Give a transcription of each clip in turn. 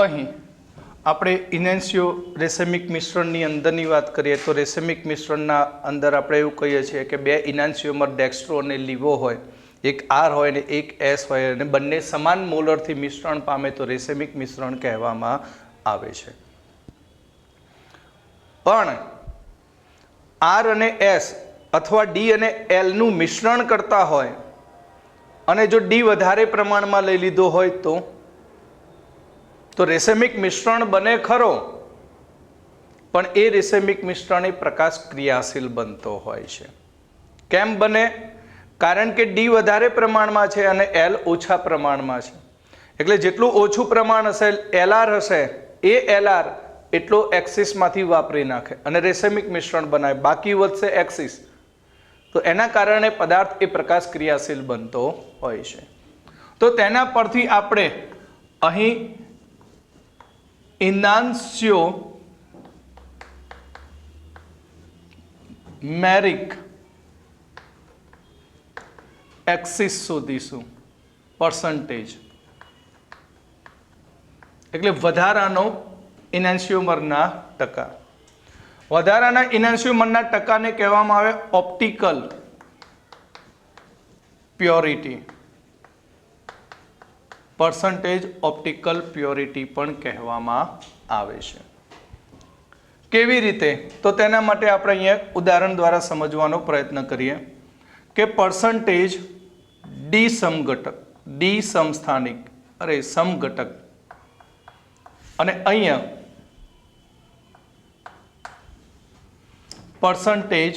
અહીં આપણે ઇનેન્સિયો રેસેમિક મિશ્રણની અંદરની વાત કરીએ તો રેસેમિક મિશ્રણના અંદર આપણે એવું કહીએ છીએ કે બે ઇનાન્સિયોમર ડેક્સ્ટ્રો અને લીવો હોય, એક આર હોય ને એક એસ હોય, અને બંને સમાન મોલરથી મિશ્રણ પામે તો રેસેમિક મિશ્રણ કહેવામાં આવે છે. પણ આર અને એસ અથવા ડી અને એલનું મિશ્રણ કરતા હોય અને જો ડી વધારે પ્રમાણમાં લઈ લીધો હોય તો રેસેમિક મિશ્રણ બને ખરો, પણ એ રેસેમિક મિશ્રણ એ પ્રકાશ ક્રિયાશીલ બનતો હોય છે. કેમ બને? કારણ કે ડી વધારે પ્રમાણમાં છે અને એલ ઓછા પ્રમાણમાં છે. એટલે જેટલું ઓછું પ્રમાણ હશે, એલઆર હશે, એ એલઆર એટલો એક્સિસમાંથી વાપરી નાખે અને રેસેમિક મિશ્રણ બનાવે, બાકી વધશે એક્સિસ. તો એના કારણે પદાર્થ એ પ્રકાશ ક્રિયાશીલ બનતો હોય છે. તો તેના પરથી આપણે અહીં ઇનાન્સિયો મેરિક એક્સિસ શોધીશું, પર્સન્ટેજ એટલે વધારાનો ઇનાન્સિયોમરના ટકા. વધારાના ઇનાન્સિયોમરના ટકાને કહેવામાં આવે optical purity. Percentage optical purity પણ કહેવામાં આવે છે. કેવી રીતે? તો તેના માટે આપણે અહીંયા ઉદાહરણ દ્વારા સમજવાનો પ્રયત્ન કરીએ કે પર્સન્ટેજ ડી સમઘટક, ડી સમસ્થાનિક, સમઘટક, અને અહીંયા પર્સન્ટેજ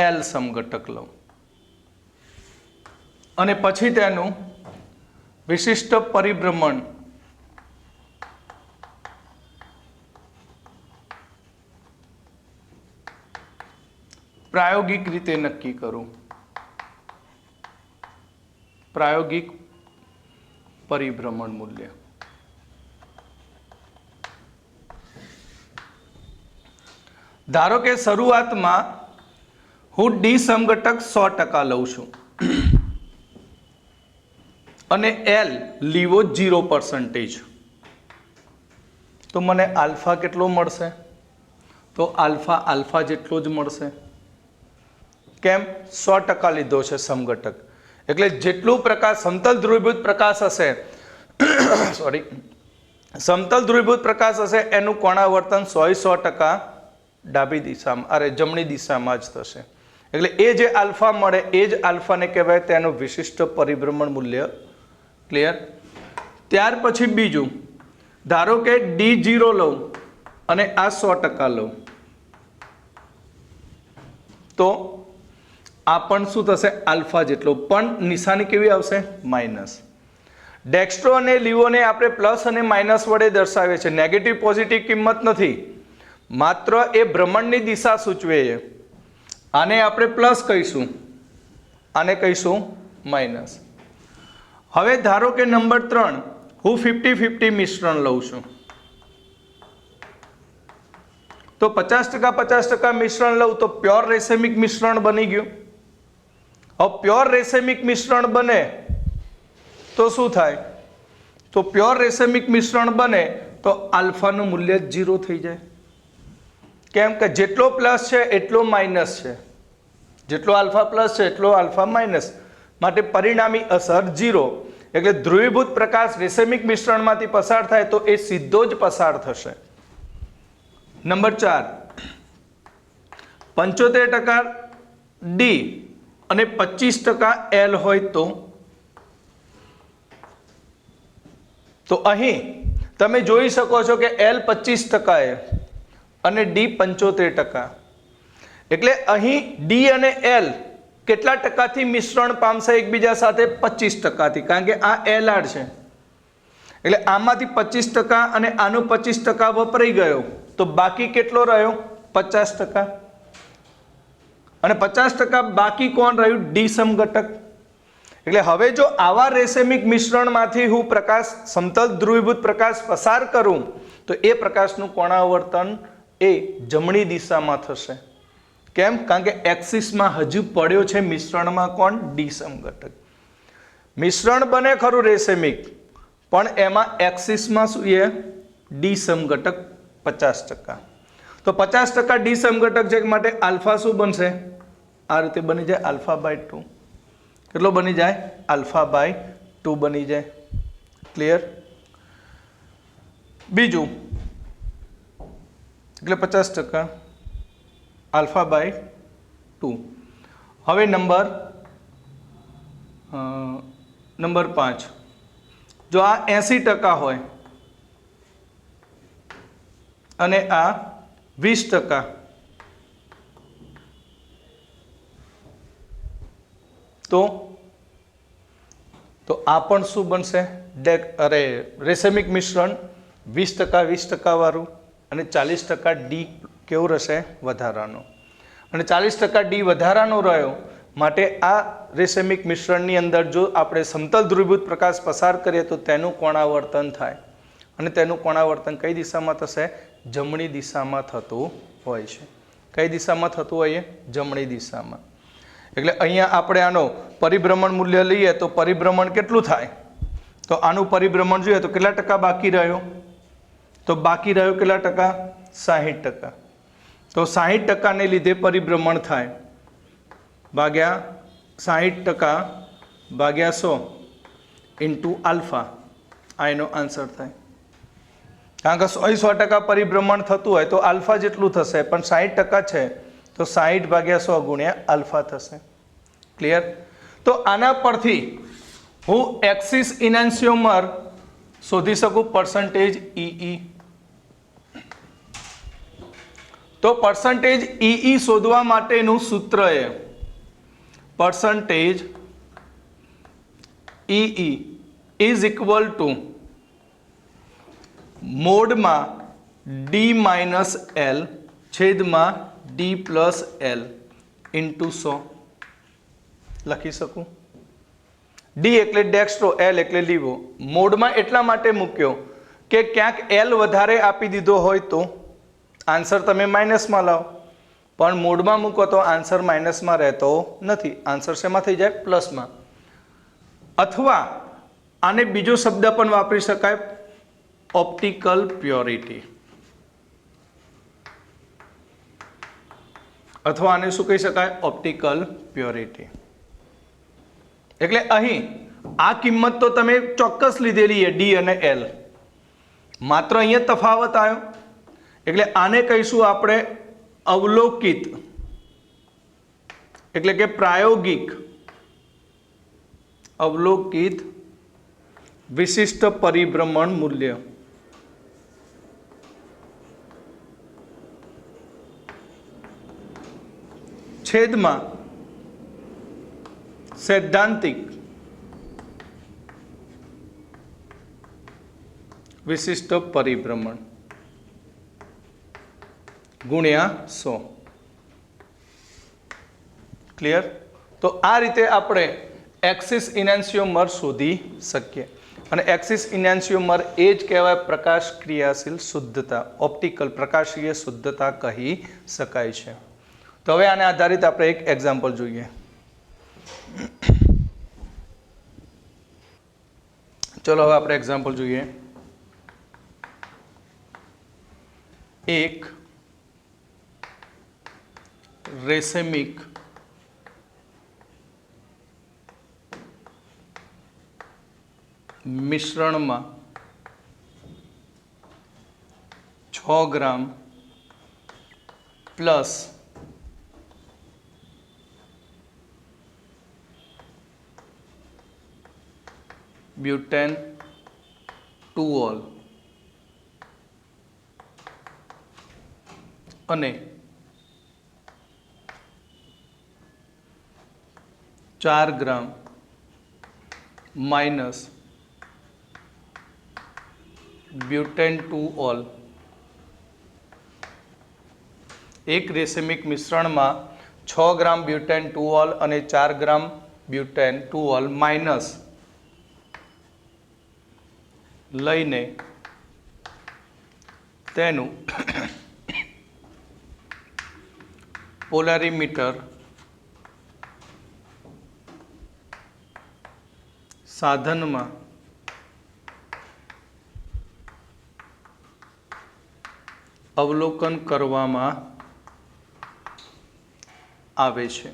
એલ સમઘટક લો અને પછી તેનું વિશિષ્ટ પરિભ્રમણ પ્રાયોગિક રીતે નક્કી કરું. પ્રાયોગિક પરિભ્રમણ મૂલ્ય. ધારો કે શરૂઆતમાં હું ડી સમઘટક 100% લઉં છું અને એલ લીવો 0%, તો મને આલ્ફા કેટલો મળશે? તો આલ્ફા જેટલો જ મળશે. કેમ? 100% લીધો છે સમઘટક, એટલે જેટલું પ્રકાશ સમતલ ધ્રુવીભૂત પ્રકાશ હશે સમતલ ધ્રુવીભૂત પ્રકાશ હશે એનું કોણાવર્તન 100% ડાબી દિશામાં, જમણી દિશામાં જ થશે. એટલે એ જે આલ્ફા મળે એ જ આલ્ફાને કહેવાય તેનું વિશિષ્ટ પરિભ્રમણ મૂલ્ય. ક્લિયર? ત્યાર પછી બીજું, ધારો કે D0 લઉં અને આ 100% લઉં, તો આ પણ શું થશે? આલ્ફા જેટલો, પણ નિશાની કેવી આવશે? માઇનસ. ડેક્સ્ટ્રો અને લીવોને આપણે પ્લસ અને માઇનસ વડે દર્શાવીએ છીએ, નેગેટિવ પોઝિટિવ કિંમત નથી, માત્ર એ ભ્રમણની દિશા સૂચવે છે. આને આપણે પ્લસ કહીશું, આને કહીશું માઇનસ. હવે ધારો કે નંબર 3 હું 50-50 મિશ્રણ લઉં છું, તો 50% મિશ્રણ લઉં તો પ્યોર રેસેમિક મિશ્રણ બની ગયું. હવે પ્યોર રેસેમિક મિશ્રણ બને તો શું થાય? તો પ્યોર રેસેમિક મિશ્રણ બને તો આલ્ફાનું મૂલ્ય 0 થઈ જાય. કેમ કે જેટલો પ્લસ છે એટલો માઇનસ છે, જેટલો આલ્ફા પ્લસ છે એટલો આલ્ફા માઇનસ, માટે પરિણામી અસર 0. એટલે ધ્રુવીભૂત પ્રકાશ રેસેમિક મિશ્રણમાંથી પસાર થાય તો એ સીધો જ પસાર થશે. નંબર 4, 75% ડી અને 25% એલ હોય તો અહીં તમે જોઈ શકો છો કે એલ 25% અને ડી 75%. એટલે અહીં ડી અને એલ કેટલા ટકાથી મિશ્રણ પામશે એકબીજા સાથે? 25%થી, કારણ કે આ એલઆર છે. એટલે આમાંથી 25% અને આનો 25% વપરાઈ ગયો, તો બાકી કેટલો રહ્યો? 50%. અને 50% બાકી કોણ રહ્યું? ડી સમઘટક. એટલે હવે જો આવા રેસેમિક મિશ્રણમાંથી હું પ્રકાશ, સમતલ ધ્રુવીભૂત પ્રકાશ પસાર કરું તો એ પ્રકાશનું કોણાવર્તન એ જમણી દિશામાં થશે. કેમ? કારણ કે એક્સિસમાં હજુ પડ્યો છે મિશ્રણમાં કોણ? ડી સમઘટક. મિશ્રણ બને ખરું રેસેમિક, પણ એમાં એક્સિસમાં શું છે? ડી સમઘટક 50%. તો 50% ડી સમઘટક છે માટે આલ્ફા શું બનશે? આ રીતે બની જાય α/2. કેટલો બની જાય? α/2 બની જાય. ક્લિયર? બીજું એટલે 50% α/2. હવે નંબર 5, જો આ 80% હોય અને આ 20%, તો આ પણ શું બનશે? રેસેમિક મિશ્રણ 20% વાળું અને 40% ડી કેવું રહેશે? વધારાનો. અને 40% ડી વધારાનો રહ્યો માટે આ રેસેમિક મિશ્રણની અંદર જો આપણે સમતલ ધ્રુવીભૂત પ્રકાશ પસાર કરીએ તો તેનું કોણાવર્તન થાય, અને તેનું કોણાવર્તન કઈ દિશામાં થશે? જમણી દિશામાં થતું હોય છે. કઈ દિશામાં થતું હોય? જમણી દિશામાં. એટલે અહીંયા આપણે આનો પરિભ્રમણ મૂલ્ય લઈએ તો પરિભ્રમણ કેટલું થાય? તો આનું પરિભ્રમણ જોઈએ તો કેટલા ટકા બાકી રહ્યો? તો બાકી રહ્યો કેટલા ટકા? 60%. તો 60% ને લીધે પરિભ્રમણ થાય ભાગ્યા 60% ભાગ્યા 100 ઇન્ટુ આલ્ફા. આ એનો આન્સર થાય. કારણ કે 100% પરિભ્રમણ થતું હોય તો આલ્ફા જેટલું થશે, પણ 60% છે તો 60/100 ગુણ્યા આલ્ફા થશે. ક્લિયર? તો આના પરથી હું એક્સિસ ઇનાન્સિયોમર શોધી શકું પર્સન્ટેજ ઈ. તો પર્સન્ટેજ ઈ શોધવા માટેનું સૂત્ર એ percentage EE is equal to મોડમાં D minus L છેદમાં D plus L into 100 લખી શકું. D એટલે ડેક્સ્ટ્રો, L એટલે લીવો. મોડમાં એટલા માટે મૂક્યો કે ક્યાંક L વધારે આપી દીધો હોય તો આન્સર તમે માઇનસમાં લાવો, પણ મોડમાં મૂકો તો આન્સર માઇનસમાં રહેતો નથી. આન્સર શેમાં થઈ જાય? પ્લસમાં. અથવા આને બીજો શબ્દ પણ વાપરી શકાય, ઓપ્ટિકલ પ્યોરિટી. અથવા આને શું કહી શકાય? Optical purity. એટલે અહીં આ કિંમત તો તમે ચોક્કસ લીધેલી છે ડી અને એલ, માત્ર અહીંયા તફાવત આવ્યો. એટલે આને કહીશું આપણે અવલોકિત, એટલે કે પ્રાયોગિક અવલોકિત વિશિષ્ટ પરિભ્રમણ મૂલ્ય. છેદમાં સૈદ્ધાંતિક વિશિષ્ટ પરિભ્રમણ ગુણ્યા 100. ક્લિયર? તો આ રીતે આપણે એક્સિસ ઇનાન્સિયોમર શોધી શકીએ. અને એક્સિસ ઇનાન્સિયોમર એ જ કહેવાય પ્રકાશ ક્રિયાશીલ શુદ્ધતા, ઓપ્ટિકલ પ્રકાશીય શુદ્ધતા કહી શકાય છે. તો હવે આને આધારિત આપણે એક એક્ઝામ્પલ જોઈએ. ચલો હવે આપણે એક્ઝામ્પલ જોઈએ. એક રેસેમિક મિશ્રણમાં 6 ગ્રામ પ્લસ બ્યુટેન 2-ol અને 4 ગ્રામ માઇનસ બ્યુટેન 2-ol. એક રેસેમિક મિશ્રણમાં 6 ગ્રામ બ્યુટેન 2-ol અને 4 ગ્રામ બ્યુટેન 2-ol માઇનસ લઈને તેનું પોલારીમીટર સાધનમાં અવલોકન કરવામાં આવે છે.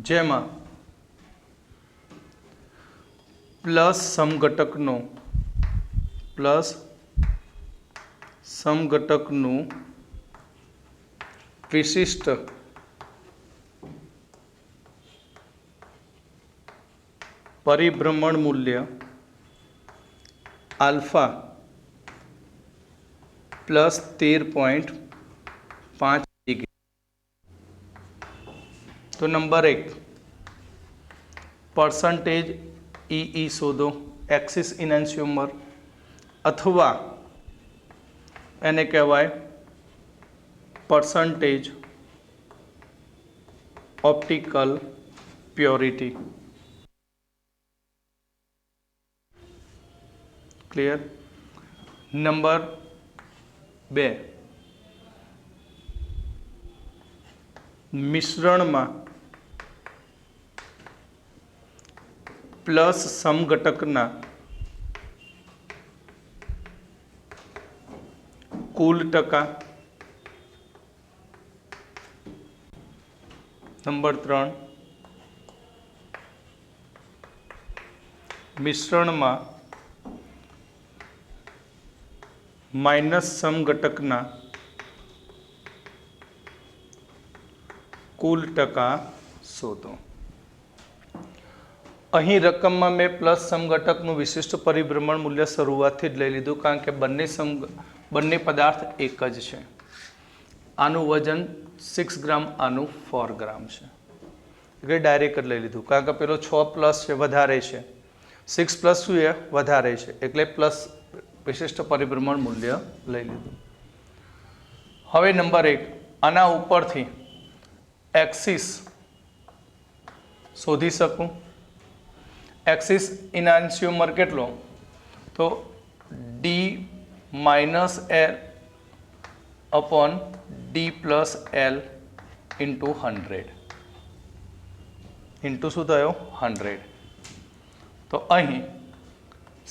જેમાં પ્લસ સમઘટકનું વિશિષ્ટ પરિભ્રમણ મૂલ્ય આલ્ફા પ્લસ 13.5 ડિગ્રી. તો નંબર 1 પર્સન્ટેજ ઈ શોધો, એક્સિસ ઇનાન્સ્યુમર, અથવા એને કહેવાય percentage optical purity. Clear? Number 2 મિશ્રણમાં પ્લસ સમઘટકના કુલ ટકા. નંબર 3 મિશ્રણમાં માઇનસ સમઘટકના કુલ ટકા શોધો. અહીં રકમમાં મેં પ્લસ સમઘટકનું વિશિષ્ટ પરિભ્રમણ મૂલ્ય શરૂઆતથી જ લઈ લીધું, કારણ કે બંને પદાર્થ એક જ છે. આનું વજન 6 ગ્રામ, આનું 4 ગ્રામ છે, એટલે ડાયરેક્ટ જ લઈ લીધું, કારણ કે પેલો 6 પ્લસ છે, વધારે છે, 6 પ્લસ શું છે, વધારે છે, એટલે પ્લસ વિશિષ્ટ પરિભ્રમણ મૂલ્ય લઈ લીધું. હવે નંબર 1 આના ઉપરથી એક્સિસ શોધી શકું. એક્સિસ ઇનાન્સ્યુમર કેટલો? તો D minus L upon D plus L into 100 into શું થયો? 100. તો અહીં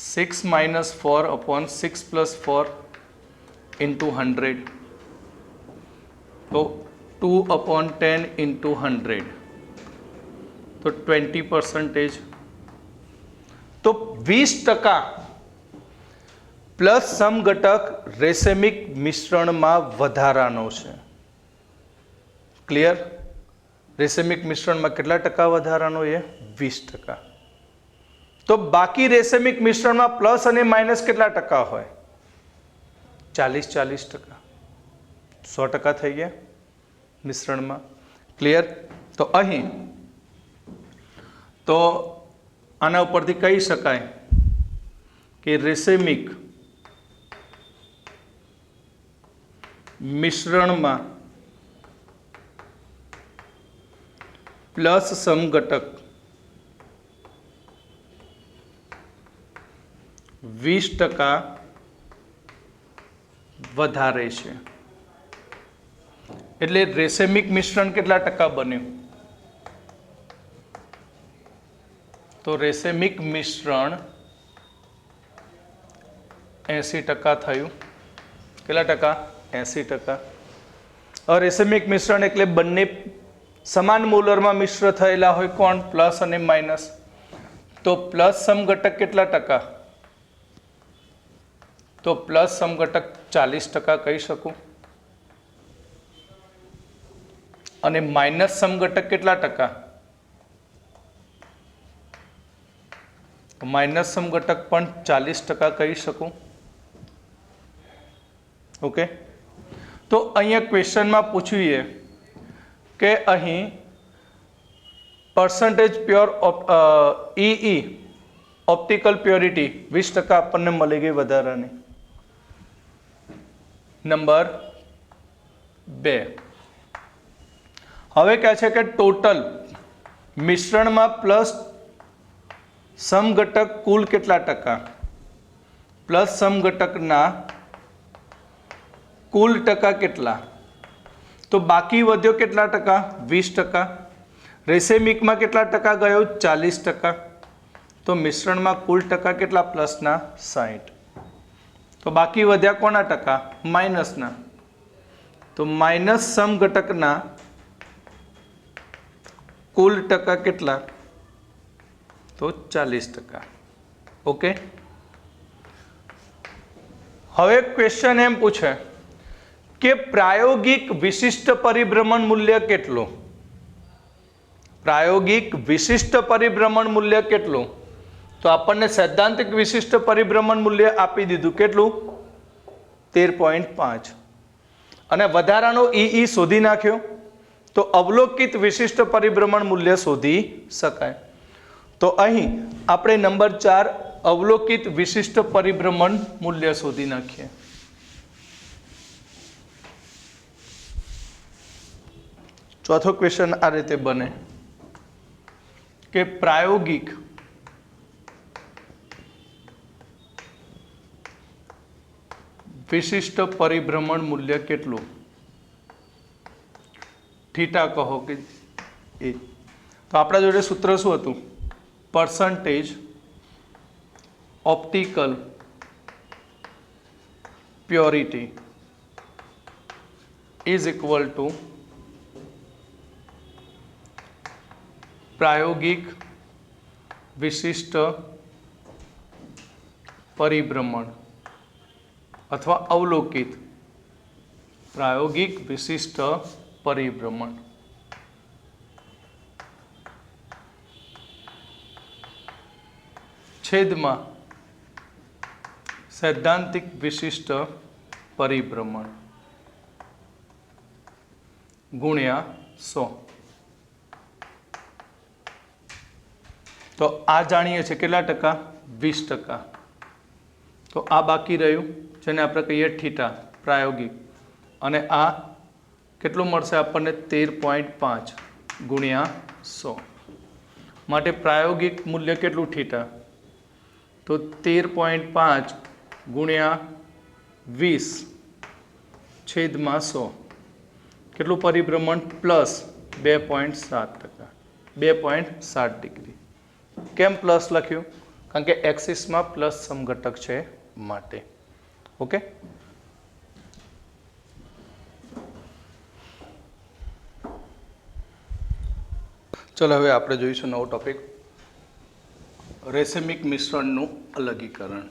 6 માઇનસ 4 અપોન 6 પ્લસ 4 ઇન્ટુ 100, તો 2 અપોન 10 ઇન્ટુ 100, તો 20%. તો 20% પ્લસ સમઘટક રેસેમિક મિશ્રણમાં વધારાનો છે. ક્લિયર? રેસેમિક મિશ્રણમાં કેટલા ટકા વધારાનો છે? 20%. તો બાકી રેસેમિક મિશ્રણમાં પ્લસ અને માઇનસ કેટલા ટકા હોય? 40% 100% થઈ ગયા મિશ્રણમાં. ક્લિયર? તો અહીં તો આના ઉપરથી કહી શકાય કે રેસેમિક મિશ્રણમાં પ્લસ સમઘટક 20% વધારે છે. એટલે રેસેમિક મિશ્રણ કેટલા ટકા બન્યું? તો રેસેમિક મિશ્રણ 80% થયું. કેટલા ટકા? 80%. હવે રેસેમિક મિશ્રણ એટલે બંને સમાન મોલરમાં મિશ્ર થયેલા હોય. કોણ? પ્લસ અને માઇનસ. તો પ્લસ સમઘટક કેટલા ટકા? તો પ્લસ સમઘટક 40% કહી શકું. અને માઇનસ સમઘટક કેટલા ટકા? માઇનસ સમઘટક પણ 40% કહી શકું. ઓકે. તો અહીંયા ક્વેશ્ચનમાં પૂછ્યું કે અહીં પર્સન્ટેજ પ્યોર ઈ ઓપ્ટિકલ પ્યોરિટી 20% આપણને મળી ગઈ વધારાની. નંબર 2 હવે કહે છે કે ટોટલ મિશ્રણમાં પ્લસ સમઘટક કુલ કેટલા ટકા? પ્લસ સમઘટકના કુલ ટકા કેટલા? તો બાકી વધ્યો કેટલા ટકા? 20%. રેસેમિકમાં કેટલા ટકા ગયો? 40%. તો મિશ્રણમાં કુલ ટકા કેટલા? પ્લસના 60. તો બાકી વધ્યા કોના ટકા? માઇનસના. તો માઇનસ સમઘટકના કુલ ટકા કેટલા? તો 40%. ઓકે. હવે ક્વેશ્ચન એમ પૂછે કે પ્રાયોગિક વિશિષ્ટ પરિભ્રમણ મૂલ્ય કેટલું? પ્રાયોગિક વિશિષ્ટ પરિભ્રમણ મૂલ્ય કેટલું? તો આપણને સૈદ્ધાંતિક વિશિષ્ટ પરિભ્રમણ મૂલ્ય આપી દીધું. કેટલું? 13.5. અને વધારાનો ઈ શોધી નાખ્યો તો અવલોકિત વિશિષ્ટ પરિભ્રમણ મૂલ્ય શોધી શકાય. તો અહીં આપણે નંબર 4 અવલોકિત વિશિષ્ટ પરિભ્રમણ મૂલ્ય શોધી નાખીએ. ચોથો ક્વેશ્ચન આ રીતે બને કે પ્રાયોગિક વિશિષ્ટ પરિભ્રમણ મૂલ્ય કેટલું? થીટા કહો કે એ. તો આપણા જોડે સૂત્ર શું હતું? Percentage optical purity is equal to પ્રાયોગિક વિશિષ્ટ પરિભ્રમણ અથવા અવલોકિત પ્રાયોગિક વિશિષ્ટ પરિભ્રમણ. છેદમાં સૈદ્ધાંતિક વિશિષ્ટ પરિભ્રમણ ગુણ્યા 100. તો આ જાણીએ છીએ કેટલા ટકા? 20%. તો આ બાકી રહ્યું જેને આપણે કહીએ થીટા પ્રાયોગિક. અને આ કેટલું મળશે આપણને? 13.5 ગુણ્યા 100. માટે પ્રાયોગિક મૂલ્ય કેટલું થીટા? તો 13.5 ગુણ્યા 20 છેદમાં 100. કેટલું પરિભ્રમણ? પ્લસ 2.7%. 2.7 ડિગ્રી. કેમ પ્લસ લખ્યું? કારણ કે એક્સિસમાં પ્લસ સમઘટક છે માટે. ઓકે. ચલો હવે આપણે જોઈશું નવો ટોપિક, રેસેમિક મિશ્રણનું અલગીકરણ.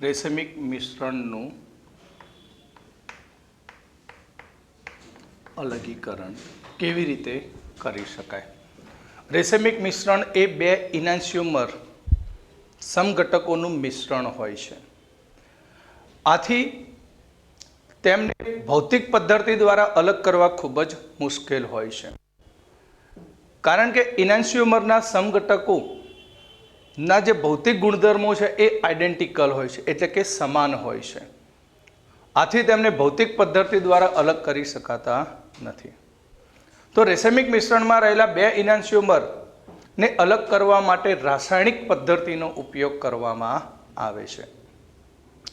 રેસેમિક મિશ્રણનું અલગીકરણ કેવી રીતે કરી શકાય? રેસેમિક મિશ્રણ એ બે ઇનાન્સ્યુમર સમઘટકોનું મિશ્રણ હોય છે. આથી તેમને ભૌતિક પદ્ધતિ દ્વારા અલગ કરવા ખૂબ જ મુશ્કેલ હોય છે, કારણ કે ઇનાન્સ્યુમરના સમઘટકોના જે ભૌતિક ગુણધર્મો છે એ આઈડેન્ટિકલ હોય છે, એટલે કે સમાન હોય છે. આથી તેમને ભૌતિક પદ્ધતિ દ્વારા અલગ કરી શકાતા નથી. તો રેસેમિક મિશ્રણમાં રહેલા બે ઇનાન્સ્યુમરને અલગ કરવા માટે રાસાયણિક પદ્ધતિનો ઉપયોગ કરવામાં આવે છે.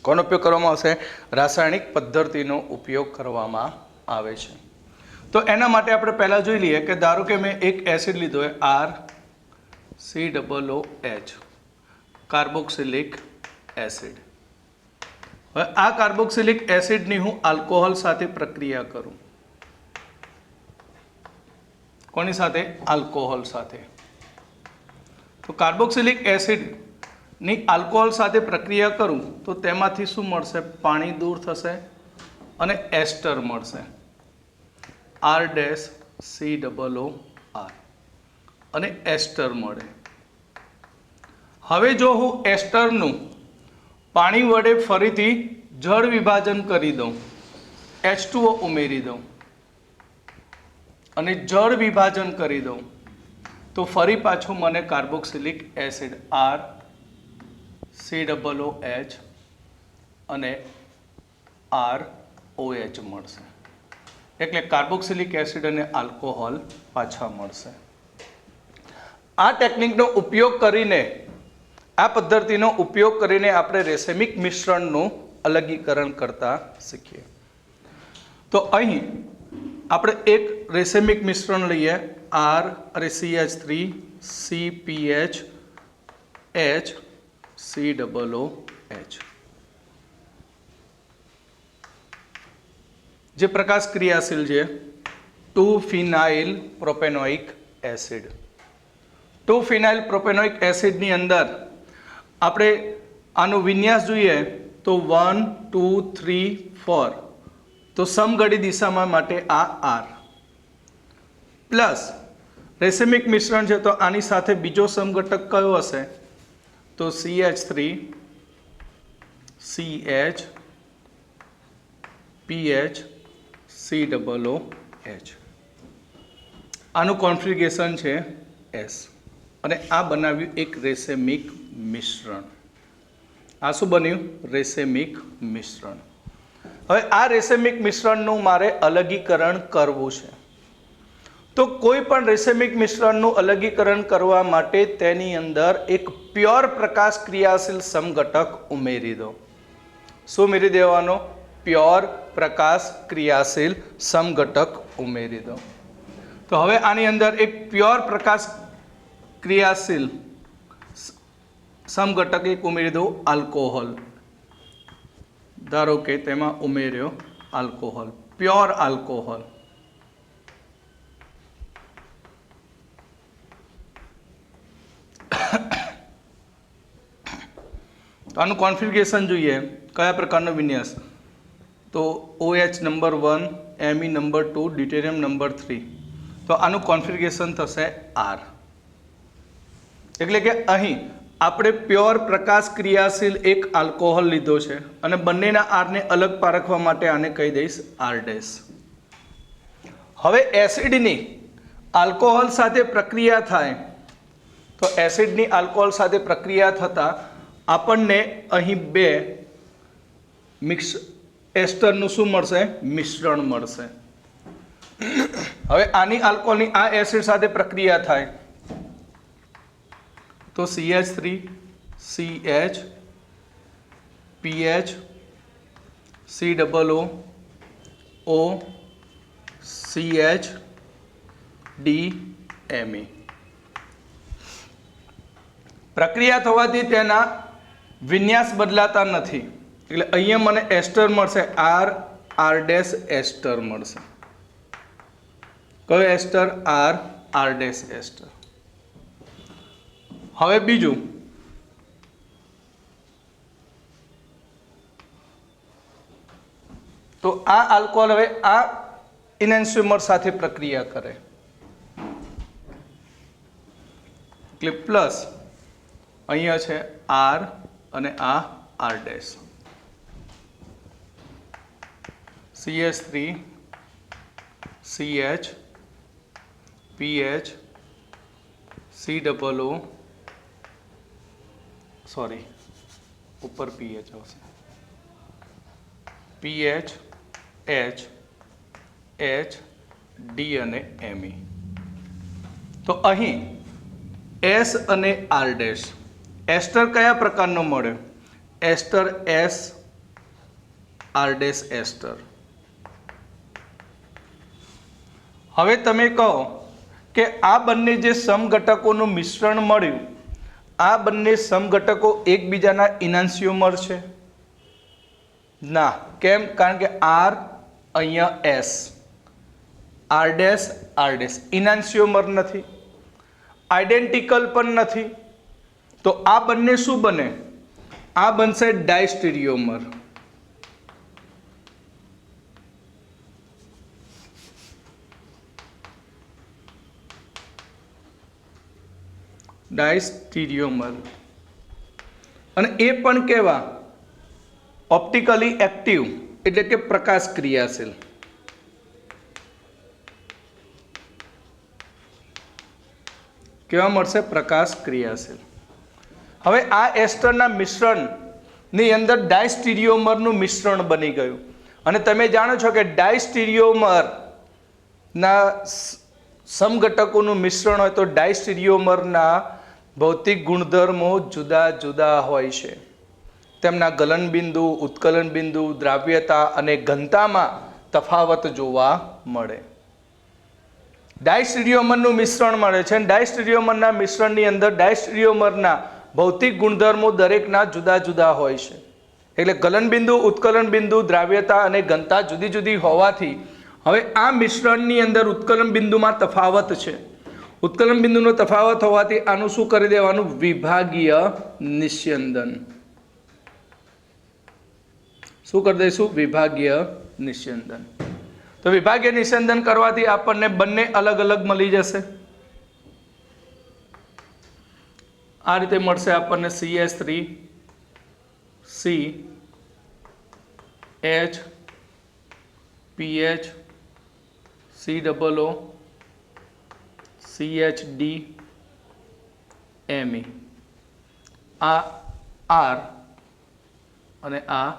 કોનો ઉપયોગ કરવામાં આવશે? રાસાયણિક પદ્ધતિનો ઉપયોગ કરવામાં આવે છે. તો એના માટે આપણે પહેલાં જોઈ લઈએ કે ધારો કે મેં એક એસિડ લીધો હોય RCOOH, કાર્બોક્સિલિક એસિડ. હવે આ કાર્બોક્સિલિક એસિડની હું આલ્કોહોલ સાથે પ્રક્રિયા કરું. કોની સાથે? આલ્કોહોલ સાથે. તો કાર્બોક્સિલિક એસિડની આલ્કોહોલ સાથે પ્રક્રિયા કરું તો તેમાંથી શું મળશે? પાણી દૂર થશે અને એસ્ટર મળશે, R-COOR અને એસ્ટર મળે. હવે જો હું એસ્ટરનું પાણી વડે ફરીથી જળ વિભાજન કરી દઉં, H2O ઉમેરી દઉં અને જળ વિભાજન કરી દઉં તો ફરી પાછું મને કાર્બોક્સિલિક એસિડ RCOOH અને ROH મળશે. એટલે કાર્બોક્સિલિક એસિડ અને આલ્કોહોલ પાછા મળશે. આ ટેકનિકનો ઉપયોગ કરીને, આ પદ્ધતિનો ઉપયોગ કરીને આપણે રેસેમિક મિશ્રણનું અલગીકરણ કરતા શીખીએ. તો અહીં આપણે એક રેસેમિક મિશ્રણ લઈએ CH3 CpH COOH, જે પ્રકાશ ક્રિયાશીલ છે 2-phenyl propanoic acid. 2-phenyl propanoic એસિડની અંદર આપણે આનો વિન્યાસ જોઈએ તો 1 2 3 4, તો સમઘડી દિશામાં માટે આ R પ્લસ રેસેમિક મિશ્રણ છે તો આની સાથે બીજો સમઘટક કયો હશે તો CH3 CH PH COOH. આનું કોન્ફિગરેશન છે S અને આ બનાવ્યું એક રેસેમિક મિશ્રણ. આ શું બન્યું? રેસેમિક મિશ્રણ. હવે આ રેસેમિક મિશ્રણનું મારે અલગીકરણ કરવું છે. તો કોઈ પણ રેસેમિક મિશ્રણનું અલગીકરણ કરવા માટે તેની અંદર એક પ્યોર પ્રકાશ ક્રિયાશીલ સમઘટક ઉમેરી દો. શું ઉમેરી દેવાનો? પ્યોર પ્રકાશ ક્રિયાશીલ સમઘટક ઉમેરી દો. તો હવે આની અંદર એક પ્યોર પ્રકાશ ક્રિયાશીલ સમઘટક એક ઉમેરી દો, આલ્કોહોલ. ધારો કે તેમાં ઉમેર્યો આલ્કોહોલ, પ્યોર આલ્કોહોલ. આનું કોન્ફિગરેશન જોઈએ, કયા પ્રકારનો વિન્યાસ તો OH number 1 Me number 2 deuterium number 3. તો આનું કોન્ફિગરેશન થશે R. એટલે કે અહીં આપણે પ્યોર પ્રકાશ ક્રિયાશીલ એક આલ્કોહોલ લીધો છે અને બંનેના આરને અલગ પારખવા માટે આને કહી દઈશ R'. હવે એસિડની આલ્કોહોલ સાથે પ્રક્રિયા થાય તો એસિડની આલ્કોહોલ સાથે પ્રક્રિયા થતાં આપણને અહીં બે મિક્સ એસ્ટરનું શું મળશે? મિશ્રણ મળશે. હવે આની આલ્કોહોલની આ એસિડ સાથે પ્રક્રિયા થાય તો CH3 CH PH COO CH DMe. પ્રક્રિયા થવાથી તેના વિન્યાસ બદલાતા નથી. એટલે અહીંયા મને એસ્ટર મળશે, R' એસ્ટર મળશે. કયો એસ્ટર? R' એસ્ટર. હવે બીજું, તો આ આલ્કોહોલ હવે આ ઇનેન્સ્યુમર સાથે પ્રક્રિયા કરે એટલે પ્લસ અહીંયા છે R અને આ R'. CH3 CH PH COO, sorry ઉપર PH આવશે, PH H H D અને Me. તો અહીં S અને R'. એસ્ટર કયા પ્રકારનો મળ્યો? એસ્ટર S R' એસ્ટર. હવે તમે કહો કે આ બંને જે સમઘટકોનું મિશ્રણ મળ્યું, આ બંને સમઘટકો એકબીજાના ઇનાન્સ્યુમર છે? ના. કેમ? કારણ કે R અહીંયા S, R' ઇનાન્સ્યુમર નથી, આઇડેન્ટિકલ પણ નથી. તો આ બંને શું બને? આ બનશે ડાયસ્ટીરિયોમર. ડાયસ્ટીરિયોમર. અને એ પણ કેવા? ઓપ્ટિકલી એક્ટિવ, એટલે કે પ્રકાશ ક્રિયાશીલ. કેવા મળશે? પ્રકાશ ક્રિયાશીલ. હવે આ એસ્ટરના મિશ્રણની અંદર ડાયસ્ટીરિયોમરનું મિશ્રણ બની ગયું. અને તમે જાણો છો કે ડાયસ્ટીરિયોમરના સમઘટકોનું મિશ્રણ હોય તો ડાયસ્ટીરિયોમરના ભૌતિક ગુણધર્મો જુદા જુદા હોય છે. તેમના ગલનબિંદુ, ઉત્કલન બિંદુ, દ્રાવ્યતા અને ઘનતામાં તફાવત જોવા મળે. ડાયસ્ટીરિયોમરનું મિશ્રણ મળે છે અને ડાયસ્ટીરિયોમરના મિશ્રણની અંદર ડાયસ્ટીરિયોમરના ભૌતિક ગુણધર્મો દરેકના જુદા જુદા હોય છે. એટલે ગલનબિંદુ, ઉત્કલન બિંદુ, દ્રાવ્યતા અને ઘનતા જુદી જુદી હોવાથી હવે આ મિશ્રણની અંદર ઉત્કલન બિંદુમાં તફાવત છે. ઉત્કલન બિંદુનો તફાવત હોવાથી આનું શું કરી દેવાનું? વિભાગીય નિસ્યંદન. શું કરી દઈશું? વિભાગીય નિસ્યંદન. તો વિભાગીય નિસ્યંદન કરવાથી આપણને બંને અલગ અલગ મળી જશે. આ રીતે મળશે આપણને CH3 C H PH COO CHD Me. આ R અને આ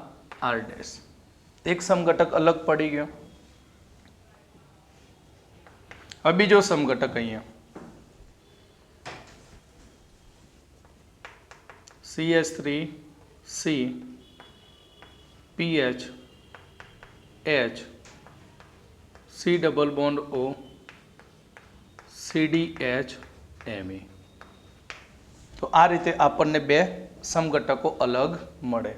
R ડેશ. એક સમઘટક અલગ પડી ગયો. હવે બીજો સમઘટક અહીંયા CH3 C PH H C double bond O CDH Me. તો આ રીતે આપણને બે સમઘટકો અલગ મળે.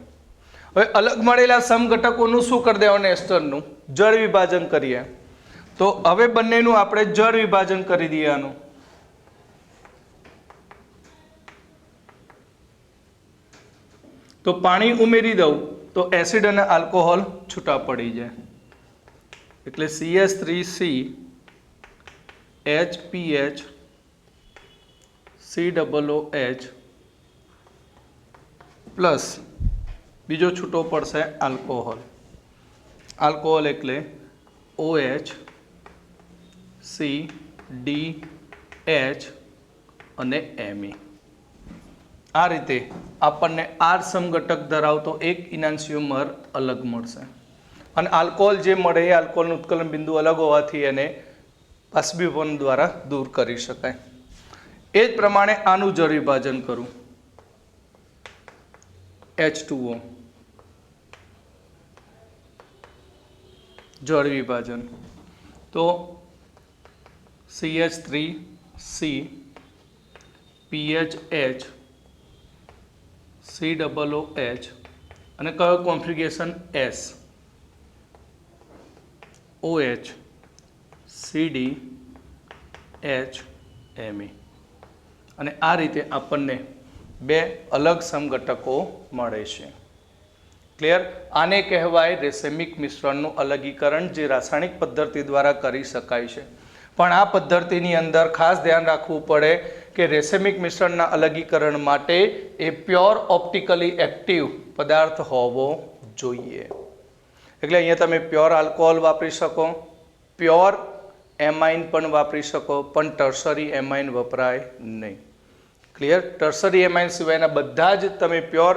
હવે અલગ મળેલા સમઘટકોનું શું કરી દેવાનું? એસ્ટરનું જળ વિભાજન કરીએ. તો હવે બંનેનું આપણે જળ વિભાજન કરી દઈએ. આનું તો પાણી ઉમેરી દઉં તો એસિડ અને આલ્કોહોલ છૂટા પડી જાય. એટલે CH3C HPH COOH પ્લસ બીજો છૂટો પડશે આલ્કોહોલ. આલ્કોહોલ એટલે OH CDH અને Me. આ રીતે આપણને R સમઘટક ધરાવતો એક ઇનાન્સિયોમર અલગ મળશે અને આલ્કોહોલ જે મળે એ આલ્કોહોલનું ઉત્કલન બિંદુ અલગ હોવાથી એને બાષ્પીભવન દ્વારા દૂર કરી શકાય. એ જ પ્રમાણે આનું જળ વિભાજન કરું. H2O જળ વિભાજન તો CH3C PHH COOH અને કયો configuration? S OH CDH Me. અને આ રીતે આપણને બે અલગ સમઘટકો મળે છે. ક્લિયર? આને કહેવાય રેસેમિક મિશ્રણનું અલગીકરણ, જે રાસાયણિક પદ્ધતિ દ્વારા કરી શકાય છે. પણ આ પદ્ધતિની અંદર ખાસ ધ્યાન રાખવું પડે કે રેસેમિક મિશ્રણના અલગીકરણ માટે એ પ્યોર ઓપ્ટિકલી એક્ટિવ પદાર્થ હોવો જોઈએ. એટલે અહીંયા તમે પ્યોર આલ્કોહોલ વાપરી શકો, પ્યોર એમાઇન પણ વાપરી શકો, પણ ટર્સરી એમાઇન વપરાય નહીં. ક્લિયર? ટર્સરી એમાઇન સિવાયના બધા જ તમે પ્યોર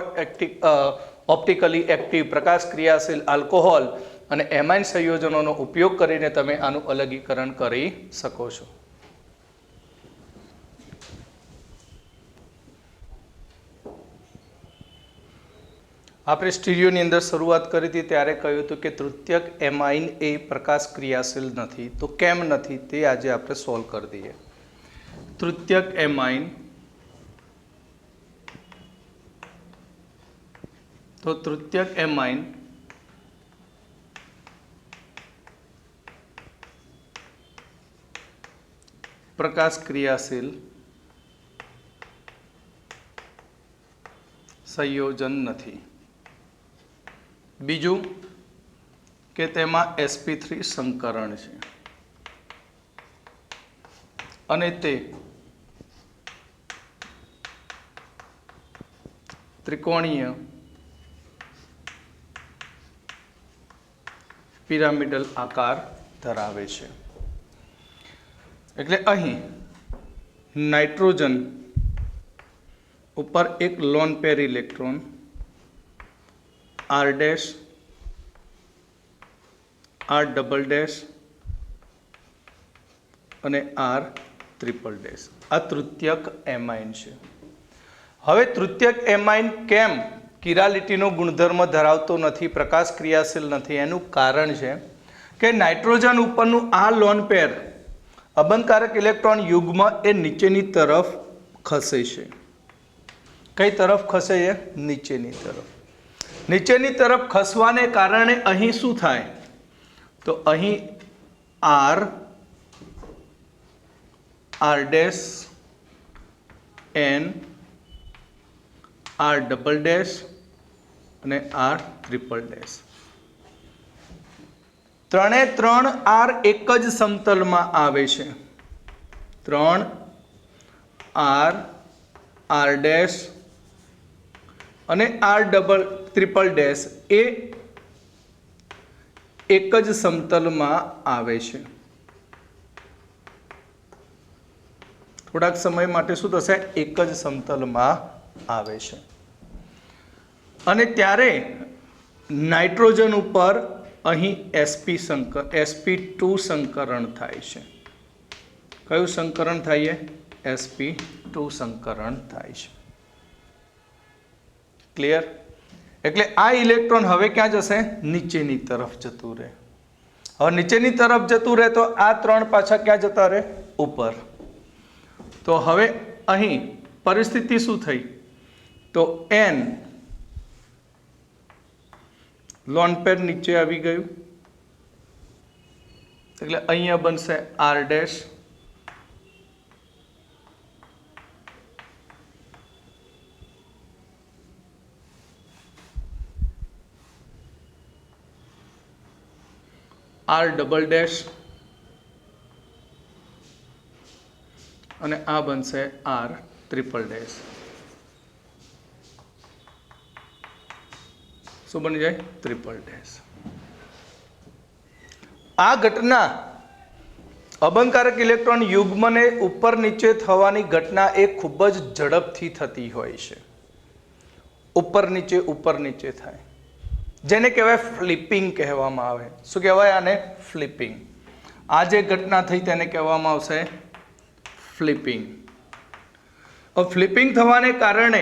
ઓપ્ટિકલી એક્ટિવ પ્રકાશ ક્રિયાશીલ આલ્કોહોલ અને એમાઇન સંયોજનોનો ઉપયોગ કરીને તમે આનું અલગીકરણ કરી શકો છો. આપણે સ્ટીરિયોની અંદર શરૂઆત કરી હતી ત્યારે કહ્યું હતું કે તૃતીયક એમાઇન એ પ્રકાશ ક્રિયાશીલ નથી. તો કેમ નથી તે આજે આપણે સોલ્વ કરી દઈએ. તૃતીયક એમાઇન તો તૃતીયક એમાઇન પ્રકાશ ક્રિયાશીલ સંયોજન નથી. બીજું કે તેમાં sp3 સંકરણ છે અને તે ત્રિકોણીય પિરામિડલ આકાર ધરાવે છે. એટલે અહીં નાઇટ્રોજન ઉપર એક lone pair electron R dash R double dash અને R ટ્રિપલ ડેશ આ તૃતીયક એમાઇન છે. હવે તૃતીયક એમાઇન કેમ કિરાલિટીનો ગુણધર્મ ધરાવતો નથી, પ્રકાશ ક્રિયાશીલ નથી. એનું કારણ છે કે નાઇટ્રોજન ઉપરનું આ લોન પેર અબંધકારક ઇલેક્ટ્રોન યુગ્મ એ નીચેની તરફ ખસે છે. કઈ તરફ ખસે છે? નીચેની તરફ. નીચેની તરફ ખસવાને કારણે અહીં શું થાય? તો અહીં R dash and R double dash અને આર ટ્રિપલ ડેશ, ત્રણે ત્રણ આર એક જ સમતલમાં આવે છે. 3 આર ડેશ અને આર ટ્રિપલ ડેશ એ એક જ સમતલમાં આવે છે. થોડાક સમય માટે શું થશે? એક જ સમતલમાં આવે છે. અને ત્યારે નાઇટ્રોજન ઉપર અહીં sp2 સંકરણ થાય છે. કયું સંકરણ થાય છે? sp2 સંકરણ થાય છે. ક્લિયર? એટલે આ ઇલેક્ટ્રોન હવે ક્યાં જશે? નીચેની તરફ જતું રહે. હવે નીચેની તરફ જતું રહે તો આ ત્રણ પાછા ક્યાં જતા રહે? ઉપર. તો હવે અહીં પરિસ્થિતિ શું થઈ? તો n લોન પેર નીચે આવી ગયું, એટલે અહીંયા બનશે R dash R double dash અને આ બનશે આર ટ્રિપલ ડેશ. શું બની જાય? Triple dash. આ ઘટના અબંધકારક ઇલેક્ટ્રોન યુગ્મને ઉપર નીચે થવાની ઘટના એ ખૂબ જ ઝડપથી થતી હોય છે. ઉપર નીચે થાય, જેને કહેવાય ફ્લિપિંગ કહેવામાં આવે. શું કહેવાય આને? ફ્લિપિંગ. આ જે ઘટના થઈ તેને કહેવામાં આવશે ફ્લિપિંગ. ફ્લિપિંગ થવાને કારણે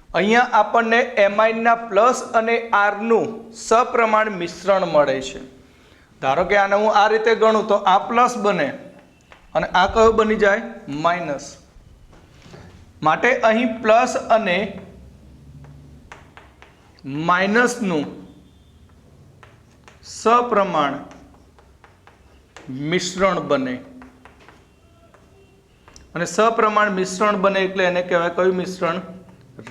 અહીંયા આપણને એમાઇનના પ્લસ અને આરનું સપ્રમાણ મિશ્રણ મળે છે. ધારો કે આને હું આ રીતે ગણું તો આ પ્લસ બને અને આ કયો બની જાય? માઇનસ. માટે અહીં પ્લસ અને માઇનસનું સપ્રમાણ મિશ્રણ બને. અને સપ્રમાણ મિશ્રણ બને એટલે એને કહેવાય કયું મિશ્રણ?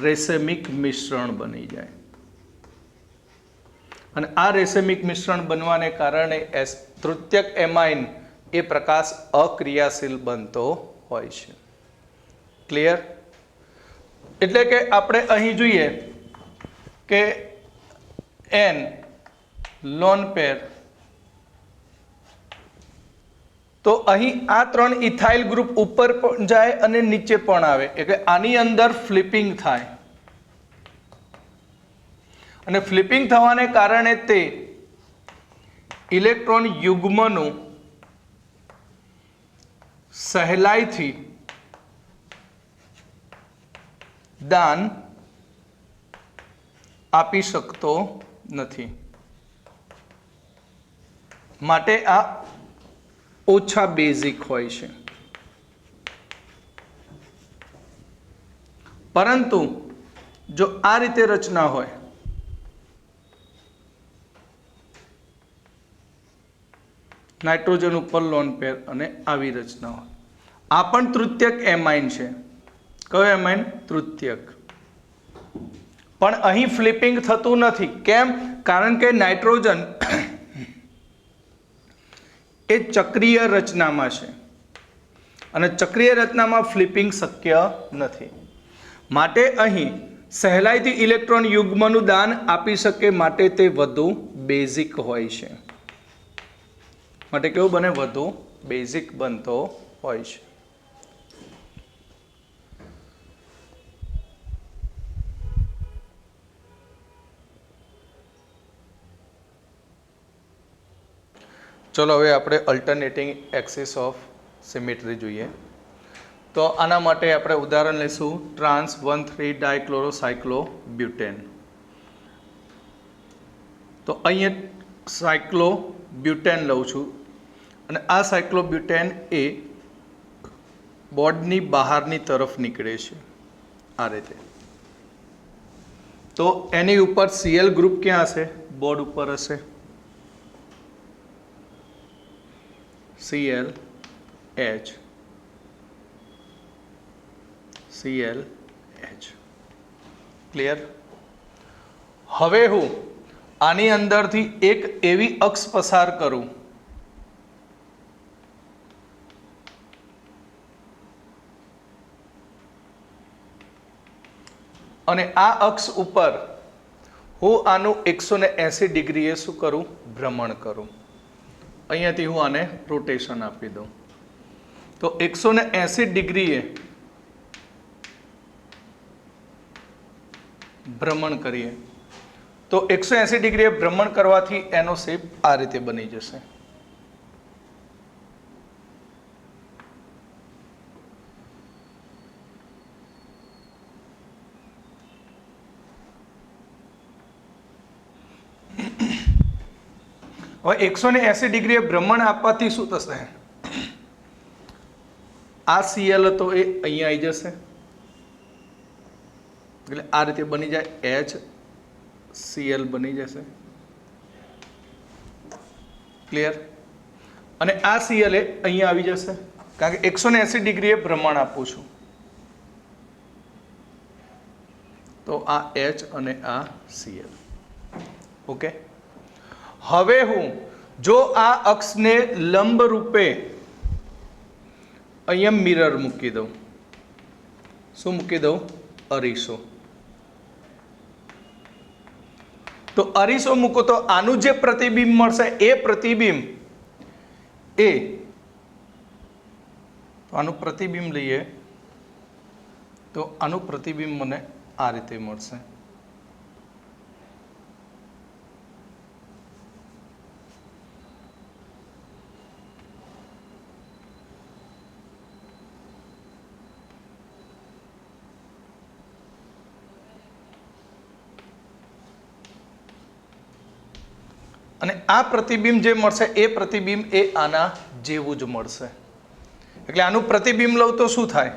રેસેમિક મિશ્રણ બની જાય. અને આ રેસેમિક મિશ્રણ બનવાને કારણે તૃતીયક એમાઇન એ પ્રકાશ અક્રિયાશીલ બનતો હોય છે. ક્લિયર? એટલે કે આપણે અહીં જોઈએ કે n લોન પેર, તો અહીં આ ત્રણ ઇથાઇલ ગ્રુપ ઉપર પણ જાય અને નીચે પણ આવે, એટલે આની અંદર ફ્લિપિંગ થાય. અને ફ્લિપિંગ થવાને કારણે તે ઇલેક્ટ્રોન યુગ્મનું સહેલાઈથી દાન આપી શકતો નથી. માટે આ ઓછા બેઝિક હોય છે. પરંતુ જો આ રીતે રચના હોય, નાઇટ્રોજન ઉપર લોન પેર અને આવી રચના હોય, આ પણ તૃતીયક એમાઇન છે. કયો એમાઇન? તૃતીયક. પણ અહીં ફ્લિપિંગ થતું નથી. કેમ? કારણ કે નાઇટ્રોજન એ ચક્રીય રચનામાં છે અને ચક્રીય રચનામાં ફ્લિપિંગ શક્ય નથી. માટે અહીં સહેલાઈથી ઇલેક્ટ્રોન યુગ્મનું દાન આપી શકે, માટે તે વધુ બેઝિક હોય છે. માટે કેવું બને? વધુ બેઝિક બનતો હોય છે. ચલો હવે આપણે અલ્ટરનેટિંગ એક્સિસ ઓફ સિમેટ્રી જોઈએ. તો આના માટે આપણે ઉદાહરણ લઈશું ટ્રાન્સ 1,3 ડાયક્લોરોસાયક્લોબ્યુટેન. તો અહીંયા સાયક્લોબ્યુટેન લઉં છું અને આ સાયક્લોબ્યુટેન એ બોર્ડની બહારની તરફ નીકળે છે આ રીતે. તો એની ઉપર Cl ગ્રુપ ક્યાં હશે? બોર્ડ ઉપર હશે. ClH clear. હવે હું આની અંદરથી એક એવી અક્ષ પસાર કરું અને આ અક્ષ ઉપર હું આનું 180 ડિગ્રીએ શું કરું? ભ્રમણ કરું. અહીંયાથી હું આને રોટેશન આપી દઉં તો 180 ડિગ્રીએ ભ્રમણ કરીએ તો 180 ડિગ્રીએ ભ્રમણ કરવાથી એનો શેપ આ રીતે બની જશે. હવે 180 ડિગ્રીએ ભ્રમણ આપવાથી શું થશે? આ Cl હતો એ અહીંયા આવી જશે એટલે આ રીતે બની જાય HCl બની જશે. ક્લિયર. અને આ Cl એ અહીંયા આવી જશે કારણ કે 180 ડિગ્રીએ ભ્રમણ આપું છું. તો આ H અને આ Cl. ઓકે. હવે હું જો આ અક્ષને લંબ રૂપે અહીંયા મિરર મૂકી દઉં. શું મૂકી દઉં? અરીસો. તો અરીસો મૂકો તો આનું જે પ્રતિબિંબ મળશે એ પ્રતિબિંબ એ આનું પ્રતિબિંબ લઈએ તો આનું પ્રતિબિંબ મને આ રીતે મળશે. અને આ પ્રતિબિંબ જે મળશે એ પ્રતિબિંબ એ આના જેવું જ મળશે. એટલે આનું પ્રતિબિંબ લઉં તો શું થાય?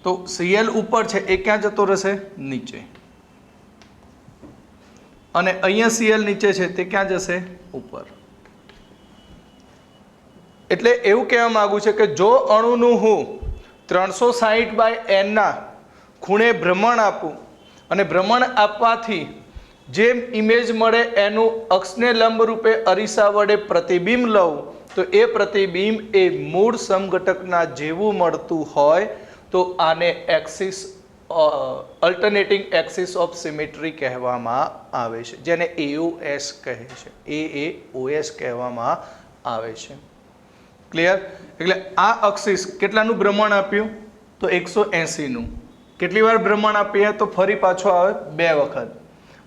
તો Cl ઉપર છે એ ક્યાં જતો રહેશે? નીચે. અને અહીંયા Cl નીચે છે તે ક્યાં જશે? ઉપર. એટલે એવું કહેવા માંગુ છે કે જો અણુનું હું 360/n ના ખૂણે ભ્રમણ આપું અને ભ્રમણ આપવાથી જે ઇમેજ મળે એનું અક્ષને લંબ રૂપે અરીસા વડે પ્રતિબિંબ લઉં તો એ પ્રતિબિંબ એ મૂળ સમઘટકના જેવું મળતું હોય તો આને axis alternating axis of symmetry કહેવામાં આવે છે, જેને AOS કહે છે. AOS કહેવામાં આવે છે. ક્લિયર. એટલે આ એક્સિસ કેટલાનું ભ્રમણ આપ્યું? તો 180 નું. કેટલી વાર ભ્રમણ આપીએ? તો ફરી પાછો આવે 2 વખત.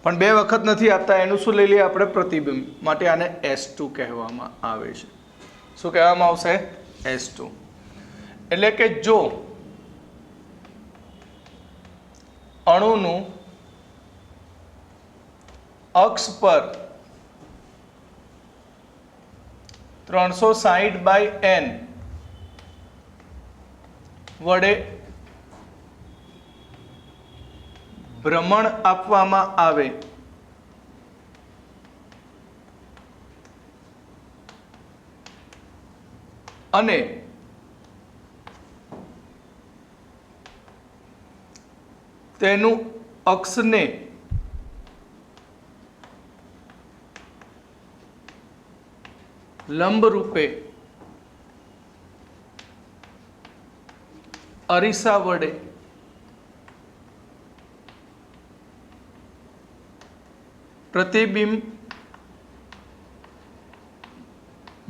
પણ 2 વખત નથી આપતા એનું શું લઈ લઈએ આપણે? પ્રતિબિંબ. માટે આને S2 કહેવામાં આવે છે. શું કહેવામાં આવશે? S2. એટલે કે જો અણુનું અક્ષ પર 360/n વડે ભ્રમણ આપવામાં આવે અને તેનું અક્ષને લંબ રૂપે અરીસા વડે પ્રતિબિંબ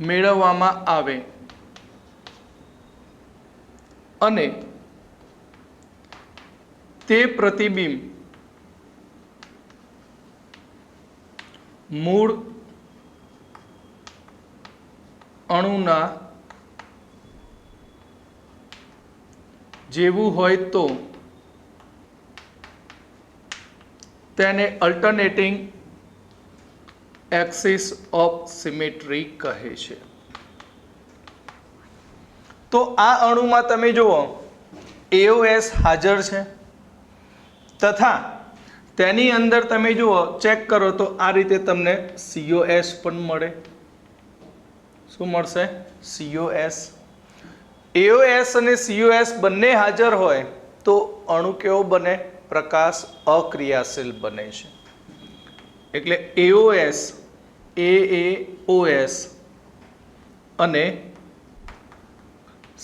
મેળવવામાં આવે અને તે પ્રતિબિંબ મૂળ અણુના જેવું હોય તો તેને અલ્ટરનેટિંગ एक्सिस ऑफ सिमेट्री कहे छे। तो आ अणुमां तमे जुओ AOS हाजर छे तथा तेनी अंदर तमे जुओ चेक करो तो आ रीते तमने COS पण मळे। शुं मळशे? COS। AOS અને COS બંને હાજર હોય તો અણુ કેવો બને? પ્રકાશ અક્રિયાશીલ બને છે। એટલે AOS AAOS અને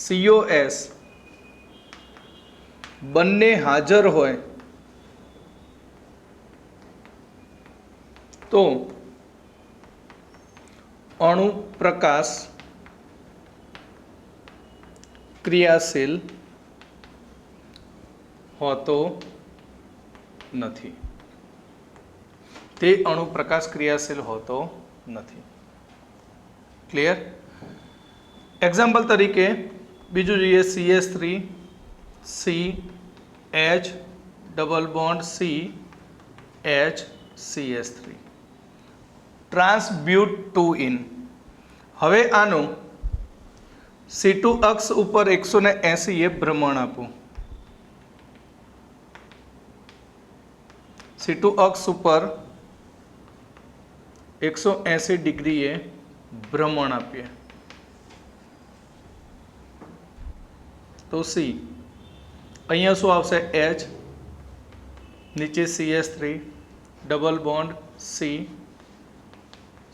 COS બંને હાજર હોય તો અણુ પ્રકાશ ક્રિયાશીલ હોતો નથી। તે અણુ પ્રકાશ ક્રિયાશીલ હોતો નથી। ક્લિયર? એક્ઝામ્પલ તરીકે બીજું જોઈએ CS3 CH double bond C H CS3 ટ્રાન્સબ્યુટ 2 in. હવે આનું C2 અક્ષ ઉપર 180 એ ભ્રમણ આપો। C2 અક્ષ ઉપર 180 ડિગ્રીએ ભ્રમણ આપીએ તો C અહીંયા શું આવશે? H નીચે CS3 double bond C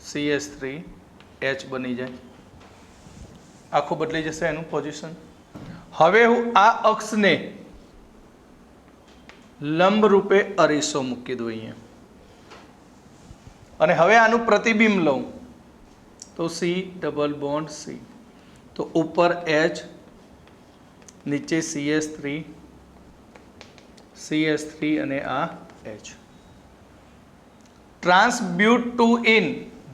CS3 H બની જાય, આખું બદલાઈ જશે એનું પોઝિશન। હવે હું આ અક્ષને લંબ રૂપે અરીસો મૂકી દઉં અહીંયા અને હવે આનું પ્રતિબિંબ લઉં તો C ડબલ બોન્ડ C, તો ઉપર H નીચે CS3 અને આ H। ટ્રાન્સબ્યુટ ટુ ઇન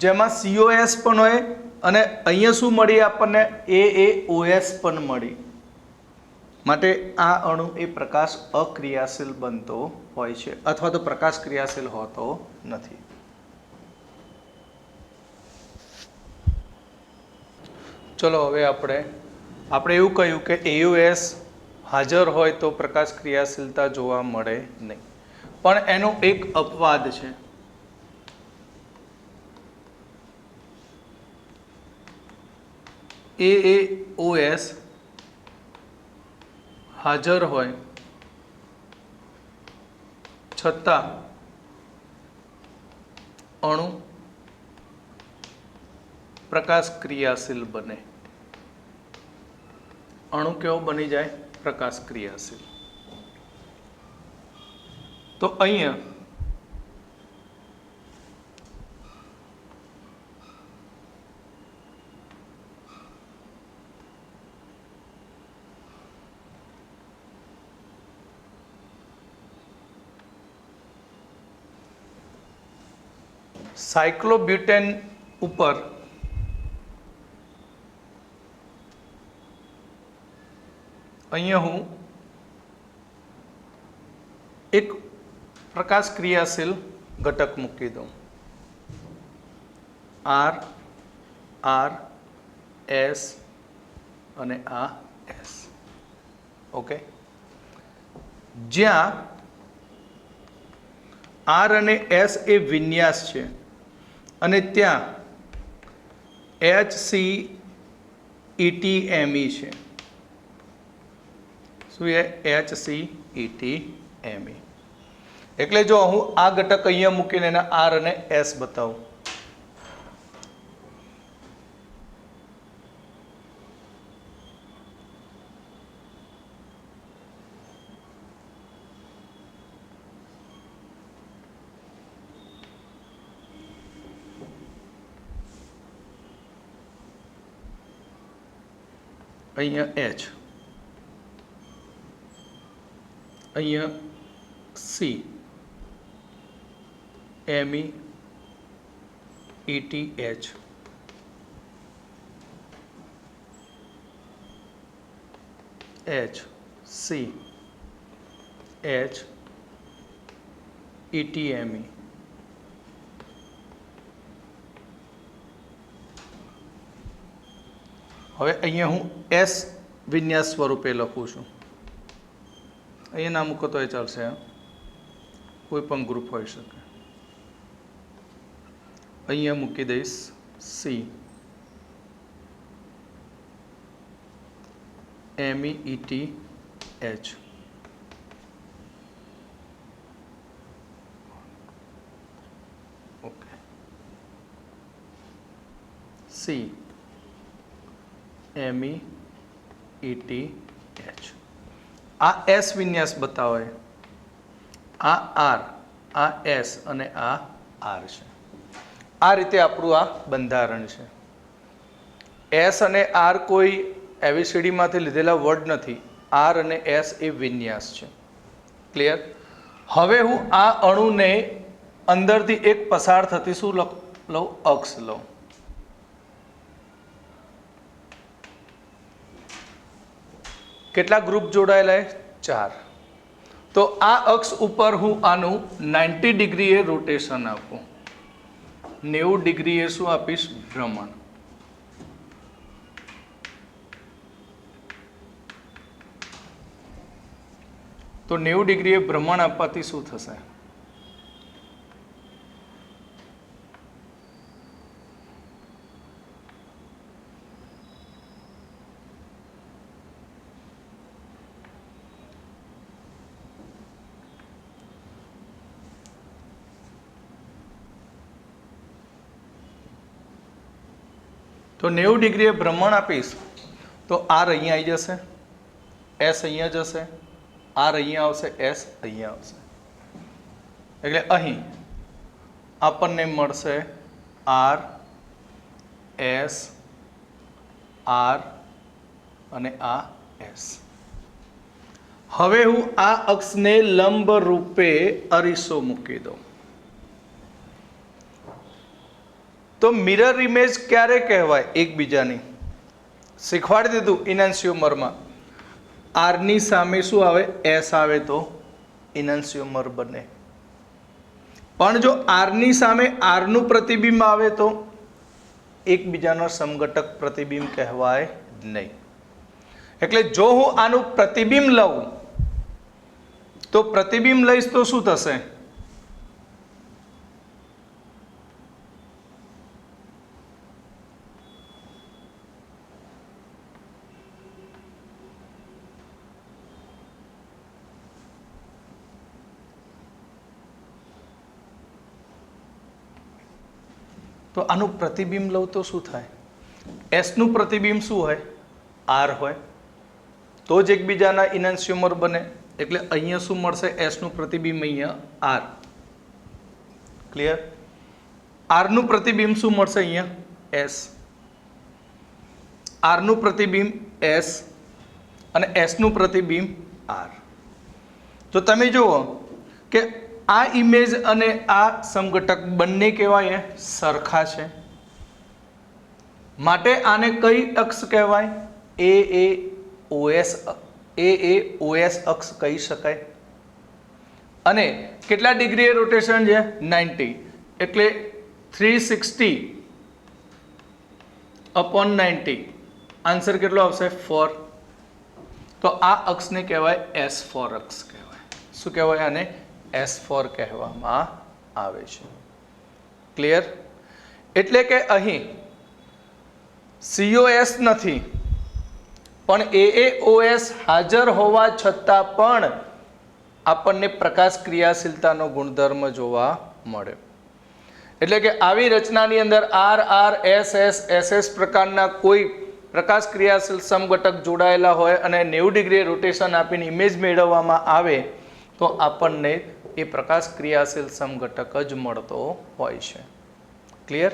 જેમાં COS પણ હોય અને અહીંયા શું મળી આપણને? AAOS પણ મળી। માટે આ અણુ એ પ્રકાશ અક્રિયાશીલ બનતો હોય છે અથવા તો પ્રકાશ ક્રિયાશીલ હોતો નથી। ચલો હવે આપણે એવું કહ્યું કે AOS હાજર હોય તો પ્રકાશ ક્રિયાશીલતા જોવા મળે નહીં, પણ એનો એક અપવાદ છે। AAOS હાજર હોય છતાં અણુ પ્રકાશ ક્રિયાશીલ બને। અણુ કેવો બની જાય? પ્રકાશ ક્રિયાશીલ। તો અહીંયા સાયક્લોબ્યુટેન ઉપર અહીંયા હું એક પ્રકાશ ક્રિયાશીલ ઘટક મૂકી દઉં R R S અને આ S। ઓકે, જ્યાં R અને S એ વિન્યાસ છે અને ત્યાં HCETME છે। શું એ? HCETME। એટલે જો હું આ ઘટક અહીંયા મૂકીને એના R અને S બતાવું અહીંયા H, અહીંયા C ME ETH, H C H ETME હવે અહીંયા હું એસ વિન્યાસ સ્વરૂપે લખું છું. અહીંયા ના મૂકો તો એ ચાલશે, કોઈ પણ ગ્રુપ હોઈ શકે. અહીંયા મૂકી દઈશ C MEETH. Okay, C MEETH. આ એસ વિન્યાસ બતાવે, આ આર, આ એસ અને આ આર છે. આ રીતે આપણું આ બંધારણ છે. એસ અને આર કોઈ એબીસીડીમાંથી લીધેલા વર્ડ નથી. આર અને એસ એ વિન્યાસ છે. ક્લિયર? હવે હું આ અણુને અંદરથી એક પસાર થતી શું લઉં? અક્ષ લઉં. કેટલા ગ્રુપ જોડાયેલા? 4. તો આ અક્ષ ઉપર હું આનું 90 ડિગ્રીએ રોટેશન આપું. 90 ડિગ્રીએ શું આપીશ? ભ્રમણ. તો 90 ડિગ્રીએ ભ્રમણ આપવાથી શું થશે? તો 90 ડિગ્રીએ ભ્રમણ આપીશ તો આર અહીંયા આવી જશે, એસ અહીંયા જશે, આર અહીંયા આવશે, એસ અહીંયા આવશે. એટલે અહીં આપણને મળશે આર, એસ, આર અને આ એસ. હવે હું આ અક્ષને લંબ રૂપે અરીસો મૂકી દઉં. તો મિરર ઇમેજ ક્યારે કહેવાય? એકબીજાની શીખવાડી દીધું ઇનાન્સ્યુમરમાં. આરની સામે શું આવે? એસ આવે તો ઇનાન્સ્યુમર બને. પણ જો આરની સામે આરનું પ્રતિબિંબ આવે તો એકબીજાનો સમઘટક પ્રતિબિંબ કહેવાય નહીં. એટલે જો હું આનું પ્રતિબિંબ લઉં તો પ્રતિબિંબ લઈશ તો શું થશે? તો આનું પ્રતિબિંબ લઉં તો શું થાય? એસનું પ્રતિબિંબ શું હોય? આર હોય. તો જ એકબીજાના ઇનાન્સ્યુમર બને. એટલે અહીંયા શું મળશે? એસનું પ્રતિબિંબ અહીંયા આર. ક્લિયર? આરનું પ્રતિબિંબ શું મળશે? અહીંયા એસ. આરનું પ્રતિબિંબ એસ અને એસનું પ્રતિબિંબ આર. તો તમે જુઓ કે આ ઇમેજ અને આ સમઘટક બંને કેવાય? સરખા છે. માટે આને કઈ અક્ષ કહેવાય? AAOS અક્ષ કહી શકાય. અને કેટલા ડિગ્રીએ રોટેશન છે? 90. એટલે 360/90. આન્સર કેટલો આવશે? 4. તો આ અક્ષને કહેવાય S4 અક્ષ કહેવાય. શું કહેવાય આને? S4 કહેવામાં આવે છે. ક્લિયર? એટલે કે અહીં COS નથી પણ AAOS હાજર હોવા છતાં પણ આપણને પ્રકાશ ક્રિયાશીલતાનો ગુણધર્મ જોવા મળે. એટલે કે આવી રચનાની અંદર RRSS પ્રકારના કોઈ પ્રકાશ ક્રિયાશીલ સમઘટક જોડાયેલા હોય અને 90 ડિગ્રી રોટેશન આપીને ઇમેજ મેળવવામાં આવે તો આપણને એ પ્રકાશ ક્રિયાશીલ સમઘટક જ મળતો હોય છે. ક્લિયર?